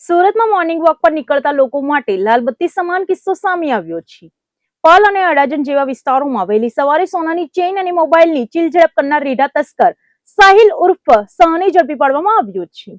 સુરતમાં morning walk પર નીકળતા લોકો માટે લાલબત્તી સમાન કિસ્સો સામે આવ્યો છે। પાલ અને અડાજણ જેવા વિસ્તારોમાં વહેલી સવારે સોનાની ચેઇન અને મોબાઈલની ચીલઝડપ કરનાર રીઢા તસ્કર સાહિલ ઉર્ફ શાહને ઝડપી પાડવામાં આવ્યો છે।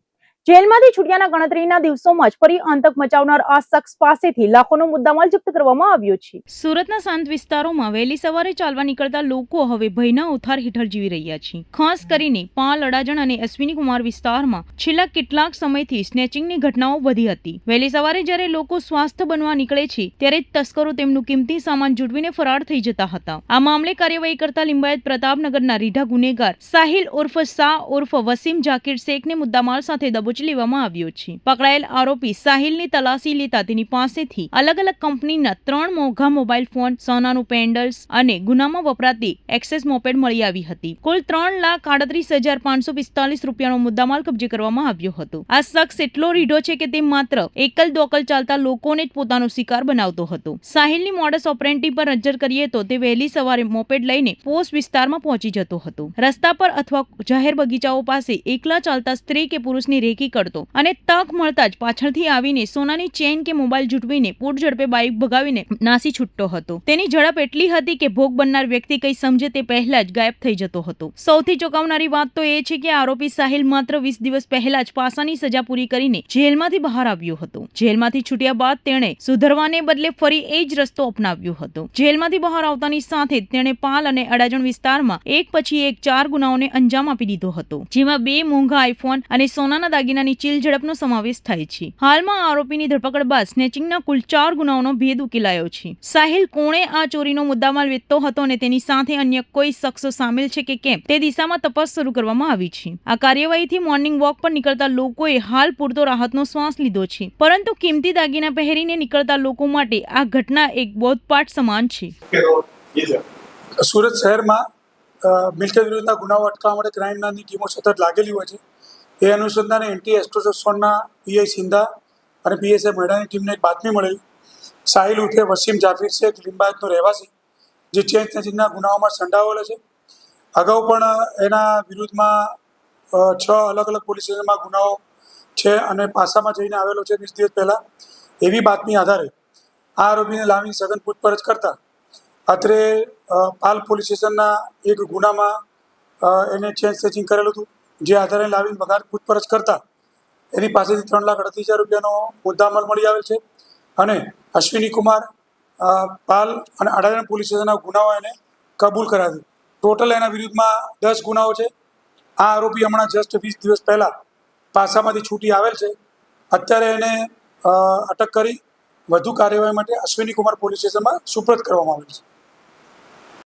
જેલમાંથી છૂટ્યાના ગણતરીના દિવસોમાં જ ફરી આતંક મચાવનાર આ શખ્સ પાસેથી લાખોનો મુદ્દામાલ જપ્ત કરવામાં આવ્યો છે। સુરતના શાંત વિસ્તારોમાં વહેલી સવારે ચાલવા નીકળતા લોકો હવે ભયના ઓથાર હેઠળ જીવી રહ્યા છે। ખાસ કરીને પાલ, અડાજણ અને અશ્વિની કુમાર વિસ્તારમાં છેલ્લા કેટલાક સમયથી સ્નેચિંગની ઘટનાઓ વધી હતી। વહેલી સવારે જ્યારે લોકો સ્વાસ્થ્ય બનવા નીકળે છે ત્યારે તસ્કરો તેમનું કિંમતી સામાન ઝૂંટવીને ફરાર થઈ જતા હતા। આ મામલે કાર્યવાહી કરતા લિંબાયત પ્રતાપનગરના રીઢા ગુનેગાર સાહિલ ઉર્ફ શાહ ઉર્ફ વસીમ જાકીર શેખને મુદ્દામાલ સાથે દબોચી લેવામાં આવ્યો છે। પકડાયેલ આરોપી સાહિલની તલાશી લેતા તેની પાસેથી અલગ અલગ કંપનીના 3 મોંઘા મોબાઈલ ફોન, સોનાનું પેન્ડલ્સ અને ગુનામાં વપરાતી એક્સેસ મોપેડ મળી આવી હતી। કુલ 3,38,545 રૂપિયાનો મુદ્દામાલ કબજે કરવામાં આવ્યો હતો। આ શખ્સ એટલો રીઢો છે કે તે માત્ર એકલ દોકલ ચાલતા લોકોને જ પોતાનો શિકાર બનાવતો હતો। સાહિલની મોડસ ઓપરેન્ડી પર નજર કરીએ તો તે વહેલી સવારે મોપેડ લઈને પોસ્ટ વિસ્તારમાં પહોંચી જતો હતો। રસ્તા પર અથવા જાહેર બગીચાઓ પાસે એકલા ચાલતા સ્ત્રી કે પુરુષની રેકી કરતો અને તક મળતા જ પાછળથી આવીને સોનાની ચેઇન કે મોબાઈલ ઝૂંટવીને પૂર ઝડપે બાઇક ભગાવીને નાસી છૂટતો હતો। તેની ઝડપ એટલી હતી કે ભોગ બનનાર વ્યક્તિ કંઈ સમજે તે પહેલા જ ગાયબ થઈ જતો હતો। સૌથી ચોંકાવનારી વાત તો એ છે કે આરોપી સાહિલ માત્ર 20 દિવસ પહેલા જ પાસાની સજા પૂરી કરીને જેલમાંથી બહાર આવ્યો હતો। જેલમાંથી છૂટ્યા બાદ તેણે સુધરવાને બદલે ફરી એ જ રસ્તો અપનાવ્યો હતો। જેલમાંથી બહાર આવતાની સાથે જ તેણે પાલ અને અડાજણ વિસ્તારમાં એક પછી એક 4 ગુનાઓને અંજામ આપી દીધો હતો, જેમાં 2 મોંઘા આઈફોન અને સોનાના દાગીનાની ચીલઝડપનો સમાવેશ થાય છે। હાલમાં આરોપીની ધરપકડ બાદ સ્નેચિંગના કુલ 4 ગુનાઓનો ભેદ ઉકેલાયો છે। સાહિલ કોણે આ ચોરીનો મુદ્દામાલ વેચતો હતો અને તેની સાથે અન્ય કોઈ શખ્સો સામેલ છે કે કેમ તે દિશામાં તપાસ શરૂ કરવામાં આવી છે। આ કાર્યવાહીથી મોર્નિંગ વોક પર નીકળતા લોકોએ હાલ પૂરતો રાહતનો શ્વાસ લીધો છે, પરંતુ કિંમતી દાગીના પહેરીને નીકળતા લોકો માટે આ ઘટના એક બોધપાઠ સમાન છે। સુરત શહેરમાં મિલકત વિરુદ્ધના ગુનાઓ અટકાવવા માટે ક્રાઇમ બ્રાન્ચની ટીમો સતત લાગેલી હોય છે। એ અનુસંધાને એન્ટી એસ્ટોસોનના પીઆઈ સિંધા અને પીએસઆઈ મેડાની ટીમને એક બાતમી મળેલી। સાહિલ ઉર્ફે વસીમ જાફીર શેખ લિંબાયતનો રહેવાસી જે ચેન સ્નેચિંગના ગુનાઓમાં સંડોવાયેલો છે। અગાઉ પણ એના વિરુદ્ધમાં 6 અલગ અલગ પોલીસ સ્ટેશનમાં ગુનાઓ છે અને પાસામાં જઈને આવેલો છે 20 દિવસ પહેલાં। એવી બાતમી આધારે આ આરોપીને લાવીને સઘન પૂછપરછ કરતા અત્રે પાલ પોલીસ સ્ટેશનના એક ગુનામાં એને ચેન સ્નેચિંગ કરેલું હતું, જે આધારે લાવીને વગર પૂછપરછ કરતા એની પાસેથી 3,38,000 રૂપિયાનો મુદ્દામાલ મળી આવેલ છે અને અશ્વિની કુમાર, પાલ અને અડાજણ પોલીસ સ્ટેશનના ગુનાઓ એને કબૂલ કરાવી। ટોટલ એના વિરુદ્ધમાં 10 ગુનાઓ છે। આ આરોપી હમણાં જસ્ટ 20 દિવસ પહેલાં પાસામાંથી છૂટી આવેલ છે। અત્યારે એને અટક કરી વધુ કાર્યવાહી માટે અશ્વિની કુમાર પોલીસ સ્ટેશનમાં સુપ્રત કરવામાં આવેલ છે।